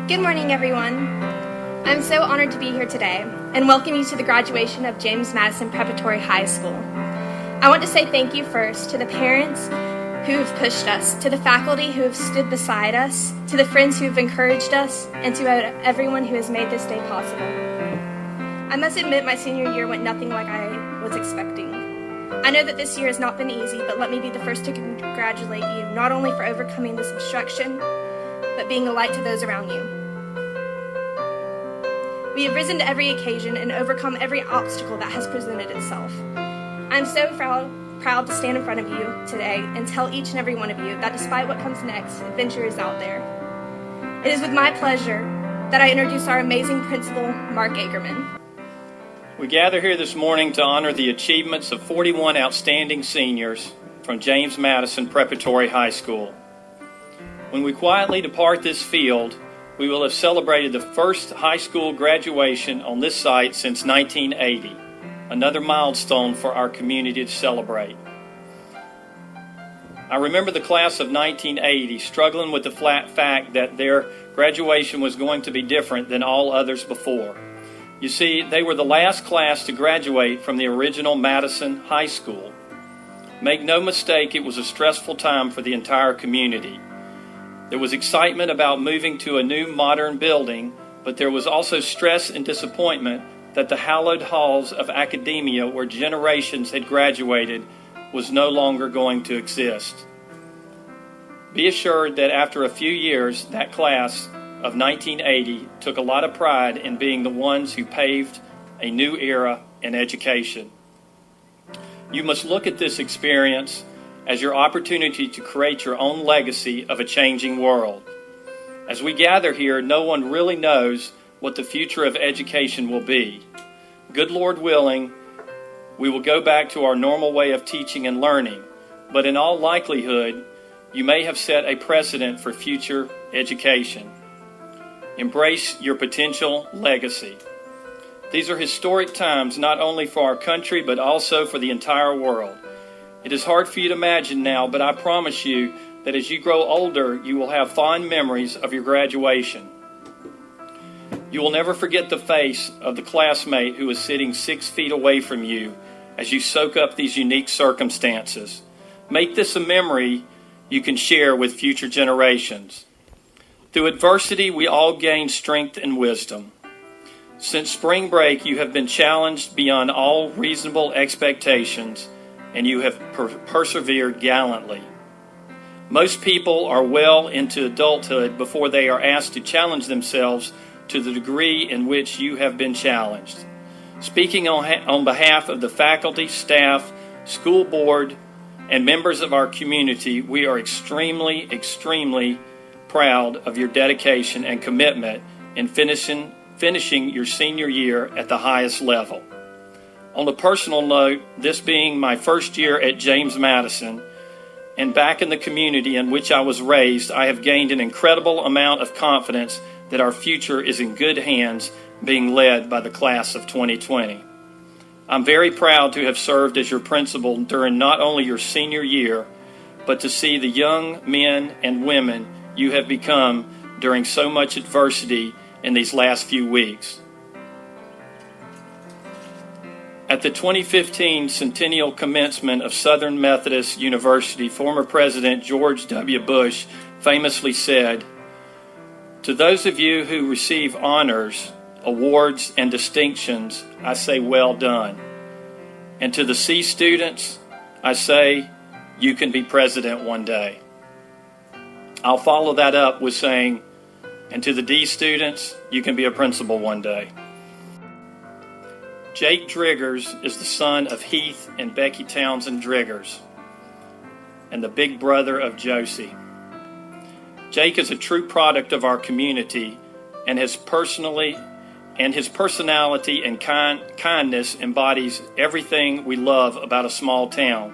Good morning, everyone. I'm so honored to be here today and welcome you to the graduation of James Madison Preparatory High School. I want to say thank you first to the parents who have pushed us, to the faculty who have stood beside us, to the friends who have encouraged us, and to everyone who has made this day possible. I must admit my senior year went nothing like I was expecting. I know that this year has not been easy, but let me be the first to congratulate you, not only for overcoming this obstruction, but being a light to those around you. We have risen to every occasion and overcome every obstacle that has presented itself. I'm so proud to stand in front of you today and tell each and every one of you that despite what comes next, adventure is out there. It is with my pleasure that I introduce our amazing principal, Mark Agerman. We gather here this morning to honor the achievements of 41 outstanding seniors from James Madison Preparatory High School. When we quietly depart this field, we will have celebrated the first high school graduation on this site since 1980, another milestone for our community to celebrate. I remember the class of 1980 struggling with the fact that their graduation was going to be different than all others before. You see, they were the last class to graduate from the original Madison High School. Make no mistake, it was a stressful time for the entire community. There was excitement about moving to a new modern building, but there was also stress and disappointment that the hallowed halls of academia where generations had graduated was no longer going to exist. Be assured that after a few years, that class of 1980 took a lot of pride in being the ones who paved a new era in education. You must look at this experience as your opportunity to create your own legacy of a changing world. As we gather here, no one really knows what the future of education will be. Good Lord willing, we will go back to our normal way of teaching and learning, but in all likelihood, you may have set a precedent for future education. Embrace your potential legacy. These are historic times not only for our country, but also for the entire world. It is hard for you to imagine now, but I promise you that as you grow older, you will have fond memories of your graduation. You will never forget the face of the classmate who is sitting 6 feet away from you as you soak up these unique circumstances. Make this a memory you can share with future generations. Through adversity, we all gain strength and wisdom. Since spring break, you have been challenged beyond all reasonable expectations, and you have persevered gallantly. Most people are well into adulthood before they are asked to challenge themselves to the degree in which you have been challenged. Speaking on behalf of the faculty, staff, school board, and members of our community, we are extremely proud of your dedication and commitment in finishing your senior year at the highest level. On a personal note, this being my first year at James Madison and back in the community in which I was raised, I have gained an incredible amount of confidence that our future is in good hands, being led by the class of 2020. I'm very proud to have served as your principal during not only your senior year, but to see the young men and women you have become during so much adversity in these last few weeks. At the 2015 centennial commencement of Southern Methodist University, former President George W. Bush famously said, "To those of you who receive honors, awards, and distinctions, I say well done. And to the C students, I say you can be president one day." I'll follow that up with saying, and to the D students, you can be a principal one day. Jake Driggers is the son of Heath and Becky Townsend Driggers and the big brother of Josie. Jake is a true product of our community and his personality and kindness embodies everything we love about a small town.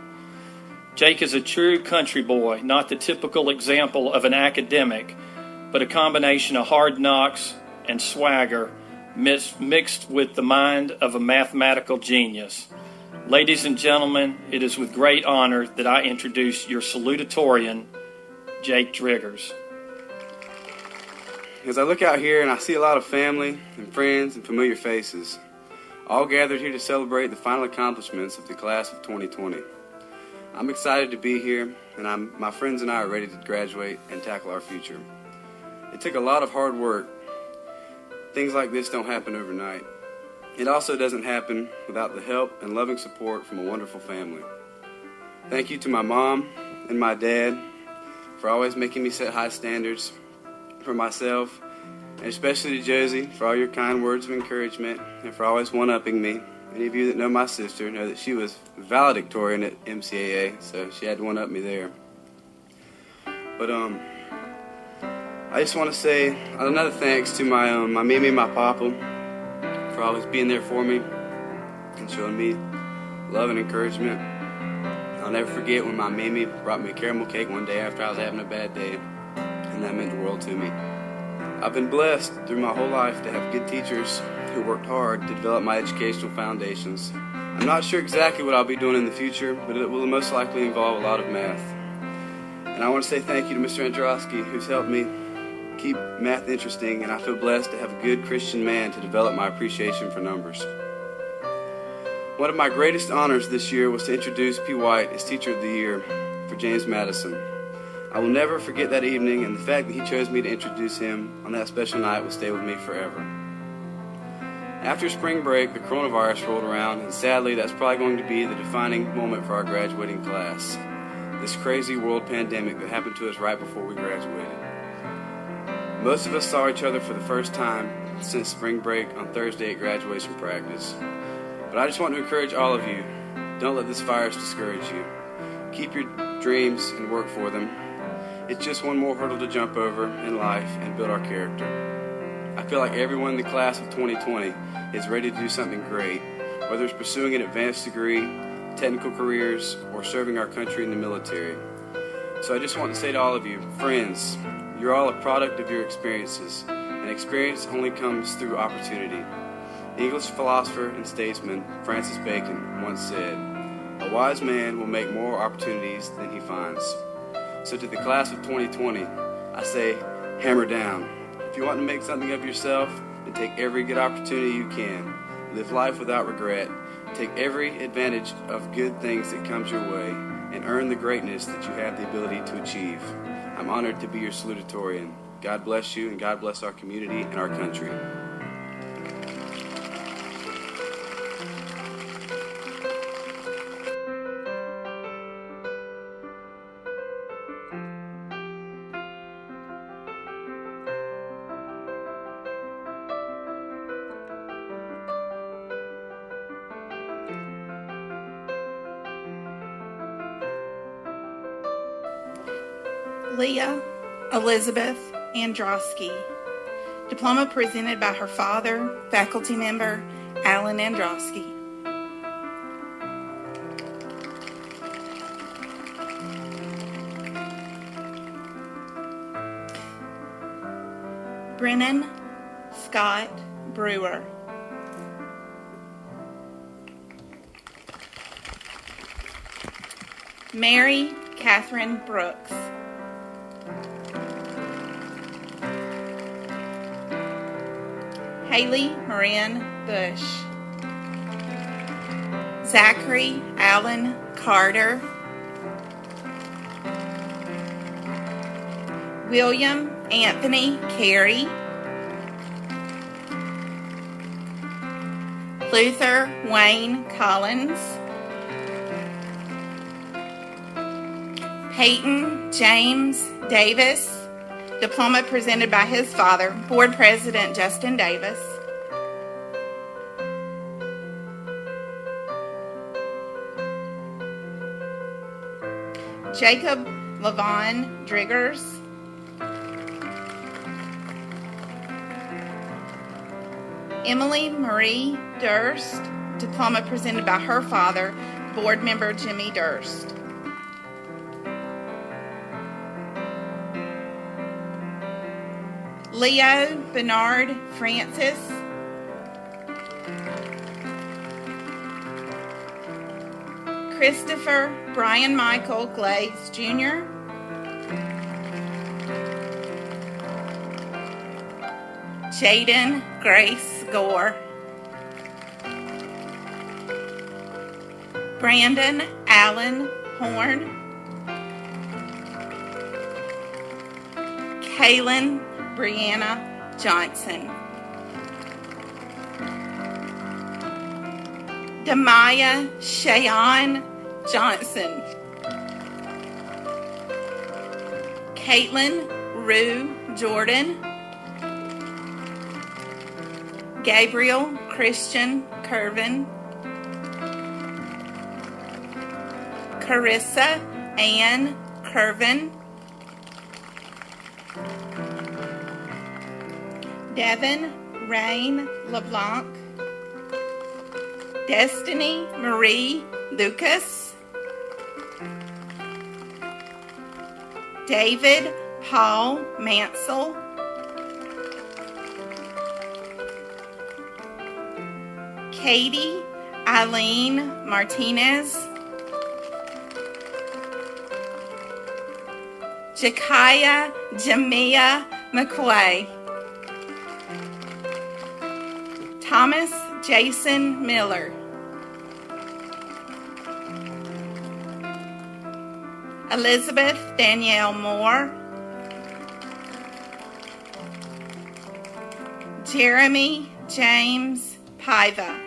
Jake is a true country boy, not the typical example of an academic, but a combination of hard knocks and swagger mixed with the mind of a mathematical genius. Ladies and gentlemen, it is with great honor that I introduce your salutatorian, Jake Driggers. As I look out here and I see a lot of family and friends and familiar faces, all gathered here to celebrate the final accomplishments of the class of 2020. I'm excited to be here, and my friends and I are ready to graduate and tackle our future. It took a lot of hard work. Things like this don't happen overnight. It also doesn't happen without the help and loving support from a wonderful family. Thank you to my mom and my dad for always making me set high standards for myself, and especially to Josie for all your kind words of encouragement and for always one-upping me. Any of you that know my sister know that she was valedictorian at MCAA, so she had to one-up me there. But I just want to say another thanks to my Mimi and my Papa for always being there for me and showing me love and encouragement. I'll never forget when my Mimi brought me a caramel cake one day after I was having a bad day, and that meant the world to me. I've been blessed through my whole life to have good teachers who worked hard to develop my educational foundations. I'm not sure exactly what I'll be doing in the future, but it will most likely involve a lot of math. And I want to say thank you to Mr. Androsky, who's helped me keep math interesting, and I feel blessed to have a good Christian man to develop my appreciation for numbers. One of my greatest honors this year was to introduce P. White as Teacher of the Year for James Madison. I will never forget that evening, and the fact that he chose me to introduce him on that special night will stay with me forever. After spring break, the coronavirus rolled around, and sadly, that's probably going to be the defining moment for our graduating class. This crazy world pandemic that happened to us right before we graduated. Most of us saw each other for the first time since spring break on Thursday at graduation practice. But I just want to encourage all of you, don't let this virus discourage you. Keep your dreams and work for them. It's just one more hurdle to jump over in life and build our character. I feel like everyone in the class of 2020 is ready to do something great, whether it's pursuing an advanced degree, technical careers, or serving our country in the military. So I just want to say to all of you, friends, you're all a product of your experiences, and experience only comes through opportunity. English philosopher and statesman Francis Bacon once said, "A wise man will make more opportunities than he finds." So to the class of 2020, I say, hammer down. If you want to make something of yourself, then take every good opportunity you can. Live life without regret. Take every advantage of good things that comes your way, and earn the greatness that you have the ability to achieve. I'm honored to be your salutatorian. God bless you, and God bless our community and our country. Leah Elizabeth Androsky. Diploma presented by her father, faculty member Alan Androsky. Brennan Scott Brewer. Mary Catherine Brooks. Haley Moran Bush. Zachary Allen Carter. William Anthony Carey. Luther Wayne Collins. Peyton James Davis. Diploma presented by his father, Board President Justin Davis. Jacob Levon Driggers. Emily Marie Durst. Diploma presented by her father, Board Member Jimmy Durst. Leo Bernard Francis. Christopher Brian Michael Glaze Jr. Jaden Grace Gore. Brandon Allen Horn. Kaylin Brianna Johnson. Demaya Shayon Johnson. Caitlin Rue Jordan. Gabriel Christian Curvin. Carissa Ann Curvin. Devin Rain LeBlanc. Destiny Marie Lucas. David Paul Mansell. Katie Eileen Martinez. Jakaya Jamia McQuay. Thomas Jason Miller. Elizabeth Danielle Moore. Jeremy James Paiva.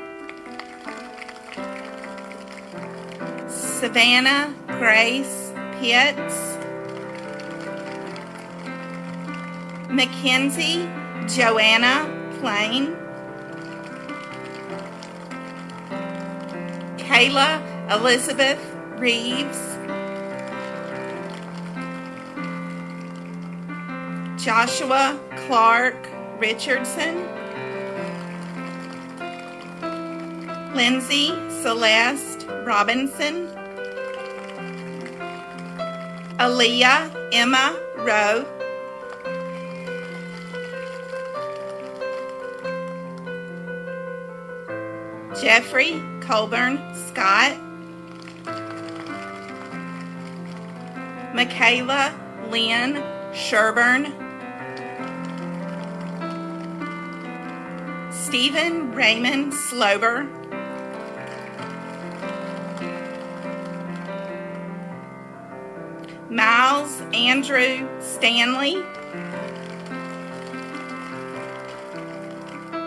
Savannah Grace Pitts. Mackenzie Joanna Plain. Kayla Elizabeth Reeves. Joshua Clark Richardson. Lindsay Celeste Robinson. Aaliyah Emma Rowe. Jeffrey Colburn Scott. Michaela Lynn Sherburn. Stephen Raymond Slober. Miles Andrew Stanley.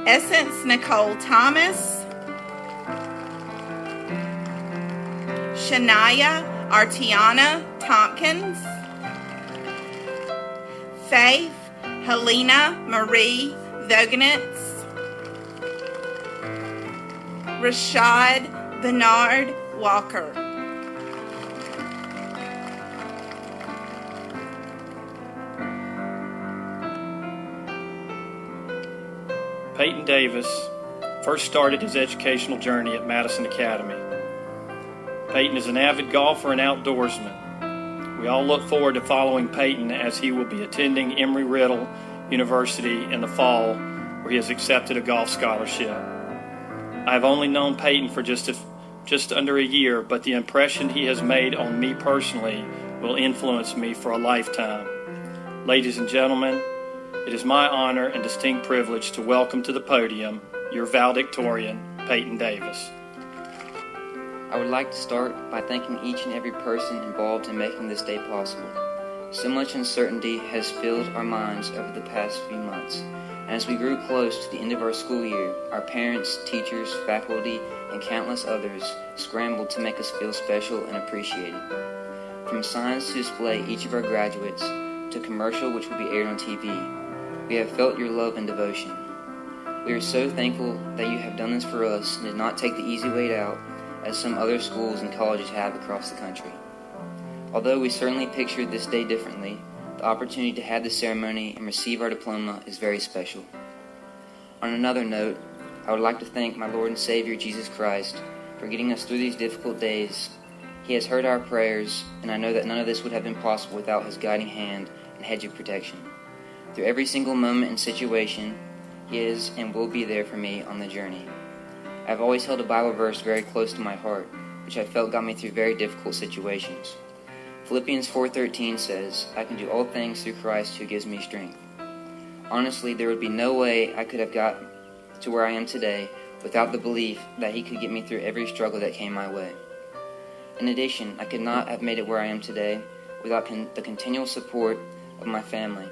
Essence Nicole Thomas. Shania Artiana Tompkins. Faith Helena Marie Voganitz. Rashad Bernard Walker. Peyton Davis first started his educational journey at Madison Academy. Peyton is an avid golfer and outdoorsman. We all look forward to following Peyton as he will be attending Embry-Riddle University in the fall, where he has accepted a golf scholarship. I have only known Peyton for just under a year, but the impression he has made on me personally will influence me for a lifetime. Ladies and gentlemen, it is my honor and distinct privilege to welcome to the podium your valedictorian, Peyton Davis. I would like to start by thanking each and every person involved in making this day possible. So much uncertainty has filled our minds over the past few months, and as we grew close to the end of our school year, our parents, teachers, faculty, and countless others scrambled to make us feel special and appreciated. From signs to display each of our graduates, to commercial which will be aired on TV, we have felt your love and devotion. We are so thankful that you have done this for us and did not take the easy way out, as some other schools and colleges have across the country. Although we certainly pictured this day differently, the opportunity to have the ceremony and receive our diploma is very special. On another note, I would like to thank my Lord and Savior Jesus Christ for getting us through these difficult days. He has heard our prayers, and I know that none of this would have been possible without His guiding hand and hedge of protection. Through every single moment and situation, He is and will be there for me on the journey. I have always held a Bible verse very close to my heart, which I felt got me through very difficult situations. Philippians 4:13 says, "I can do all things through Christ who gives me strength." Honestly, there would be no way I could have got to where I am today without the belief that He could get me through every struggle that came my way. In addition, I could not have made it where I am today without the continual support of my family.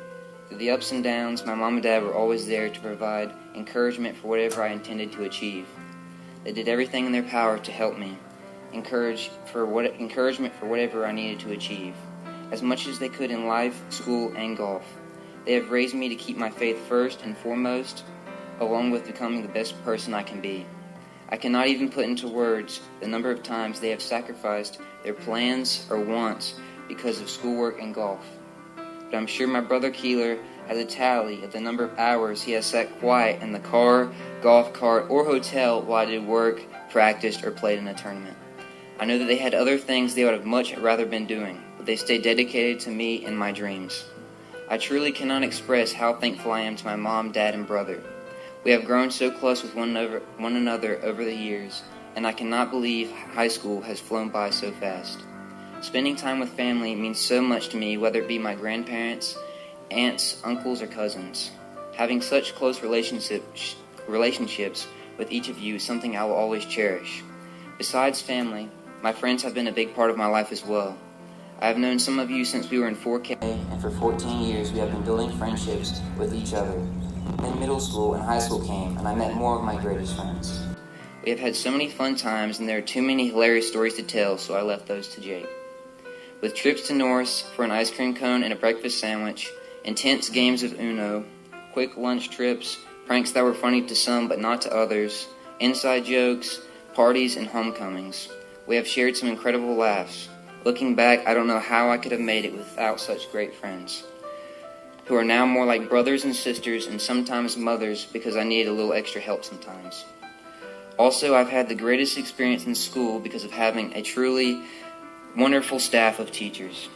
Through the ups and downs, my mom and dad were always there to provide encouragement for whatever I intended to achieve. They did everything in their power to help me, encouragement for whatever I needed to achieve, as much as they could in life, school, and golf. They have raised me to keep my faith first and foremost, along with becoming the best person I can be. I cannot even put into words the number of times they have sacrificed their plans or wants because of schoolwork and golf. But I'm sure my brother Keeler has a tally of the number of hours he has sat quiet in the car, golf cart, or hotel while I did work, practiced, or played in a tournament. I know that they had other things they would have much rather been doing, but they stayed dedicated to me and my dreams. I truly cannot express how thankful I am to my mom, dad, and brother. We have grown so close with one another over the years, and I cannot believe high school has flown by so fast. Spending time with family means so much to me, whether it be my grandparents, aunts, uncles, or cousins. Having such close relationships with each of you is something I will always cherish. Besides family, my friends have been a big part of my life as well. I have known some of you since we were in 4K, and for 14 years we have been building friendships with each other. Then middle school and high school came, and I met more of my greatest friends. We have had so many fun times, and there are too many hilarious stories to tell, so I left those to Jake. With trips to Norris for an ice cream cone and a breakfast sandwich, intense games of Uno, quick lunch trips, pranks that were funny to some but not to others, inside jokes, parties, and homecomings, we have shared some incredible laughs. Looking back, I don't know how I could have made it without such great friends, who are now more like brothers and sisters and sometimes mothers because I needed a little extra help sometimes. Also, I've had the greatest experience in school because of having a truly wonderful staff of teachers.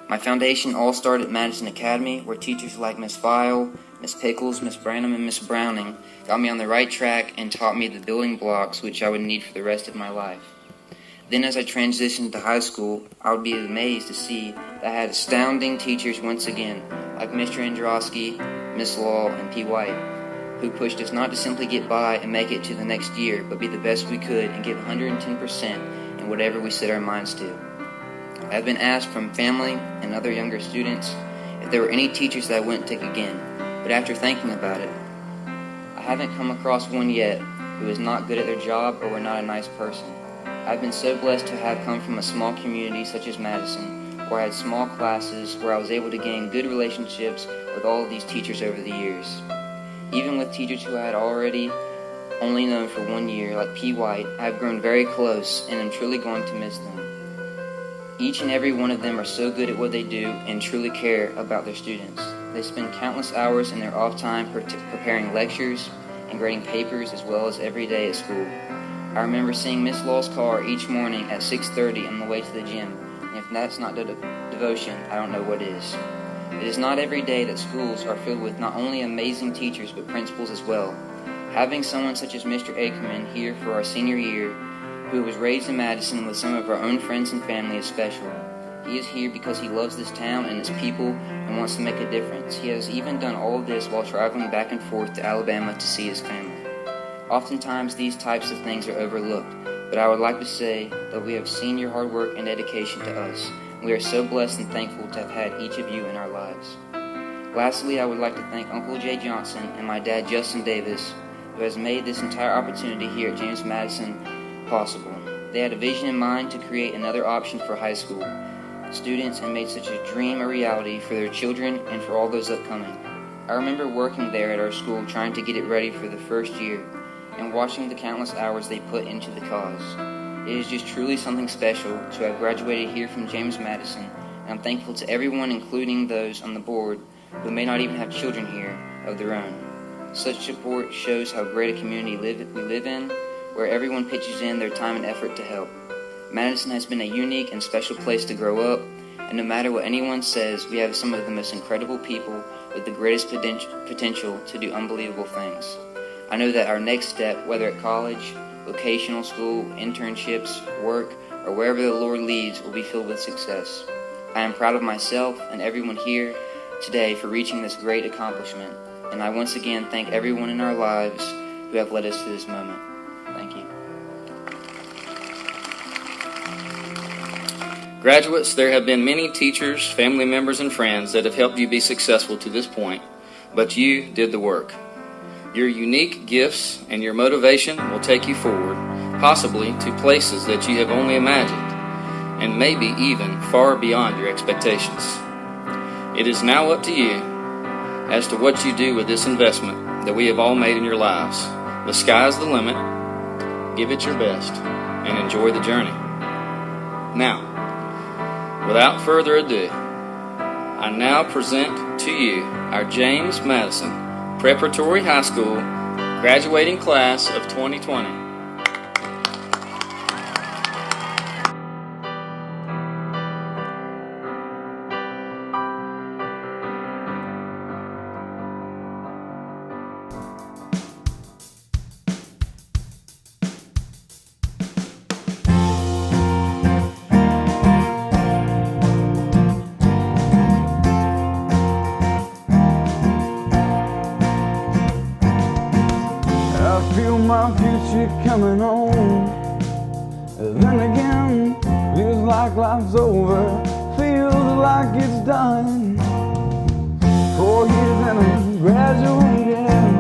My foundation all started at Madison Academy, where teachers like Miss File, Miss Pickles, Miss Branham, and Miss Browning got me on the right track and taught me the building blocks which I would need for the rest of my life. Then as I transitioned to high school, I would be amazed to see that I had astounding teachers once again, like Mr. Androsky, Miss Law, and P. White, who pushed us not to simply get by and make it to the next year, but be the best we could and give 110% in whatever we set our minds to. I have been asked from family and other younger students if there were any teachers that I wouldn't take again, but after thinking about it, I haven't come across one yet who is not good at their job or were not a nice person. I've been so blessed to have come from a small community such as Madison, where I had small classes, where I was able to gain good relationships with all of these teachers over the years. Even with teachers who I had already only known for 1 year, like P. White, I have grown very close and am truly going to miss them. Each and every one of them are so good at what they do and truly care about their students. They spend countless hours in their off time preparing lectures and grading papers as well as every day at school. I remember seeing Miss Law's car each morning at 6:30 on the way to the gym, and if that's not devotion, I don't know what is. It is not every day that schools are filled with not only amazing teachers but principals as well. Having someone such as Mr. Ackerman here for our senior year, who was raised in Madison with some of our own friends and family, is special. He is here because he loves this town and its people and wants to make a difference. He has even done all of this while traveling back and forth to Alabama to see his family. Oftentimes these types of things are overlooked, but I would like to say that we have seen your hard work and dedication to us. We are so blessed and thankful to have had each of you in our lives. Lastly, I would like to thank Uncle Jay Johnson and my dad Justin Davis, who has made this entire opportunity here at James Madison possible. They had a vision in mind to create another option for high school students and made such a dream a reality for their children and for all those upcoming. I remember working there at our school trying to get it ready for the first year and watching the countless hours they put into the cause. It is just truly something special to have graduated here from James Madison, and I'm thankful to everyone, including those on the board who may not even have children here of their own. Such support shows how great a community we live in, where everyone pitches in their time and effort to help. Madison has been a unique and special place to grow up, and no matter what anyone says, we have some of the most incredible people with the greatest potential to do unbelievable things. I know that our next step, whether at college, vocational school, internships, work, or wherever the Lord leads, will be filled with success. I am proud of myself and everyone here today for reaching this great accomplishment, And I once again thank everyone in our lives who have led us to this moment. Thank you. Graduates, there have been many teachers, family members, and friends that have helped you be successful to this point, but you did the work. Your unique gifts and your motivation will take you forward, possibly to places that you have only imagined, and maybe even far beyond your expectations. It is now up to you as to what you do with this investment that we have all made in your lives. The sky's the limit. Give it your best and enjoy the journey. Now, without further ado, I now present to you our James Madison Preparatory High School graduating class of 2020. I feel my future coming on. Then again, feels like life's over, feels like it's done. 4 years and I'm graduating.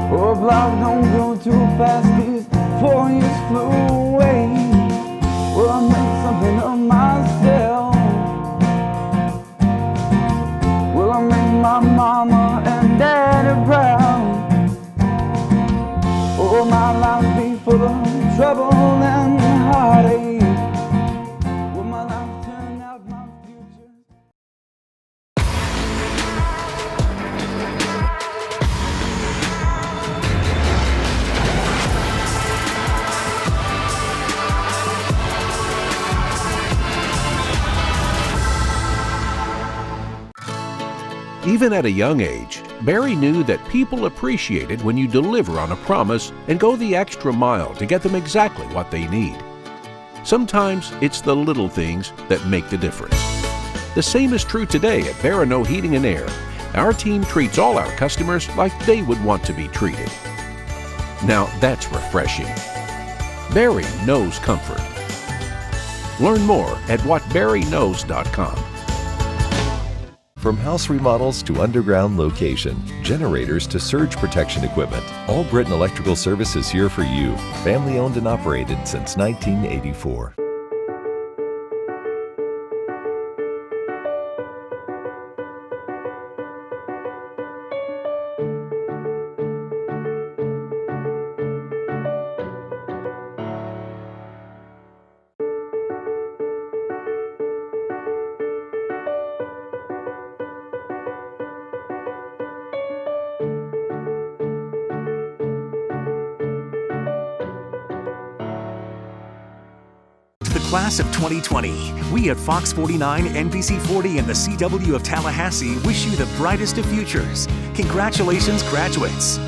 Hope life don't go too fast, these 4 years flew away. Will I make something of myself? Will I make my mama and daddy proud? Will my life be full of trouble and heartache? Will my life turn out my future? Even at a young age, Barry knew that people appreciated when you deliver on a promise and go the extra mile to get them exactly what they need. Sometimes it's the little things that make the difference. The same is true today at Barano Heating and Air. Our team treats all our customers like they would want to be treated. Now that's refreshing. Barry knows comfort. Learn more at whatbarryknows.com. From house remodels to underground location, generators to surge protection equipment, All Britain Electrical Service is here for you. Family owned and operated since 1984. Class of 2020, we at Fox 49, NBC 40, and the CW of Tallahassee wish you the brightest of futures. Congratulations, graduates.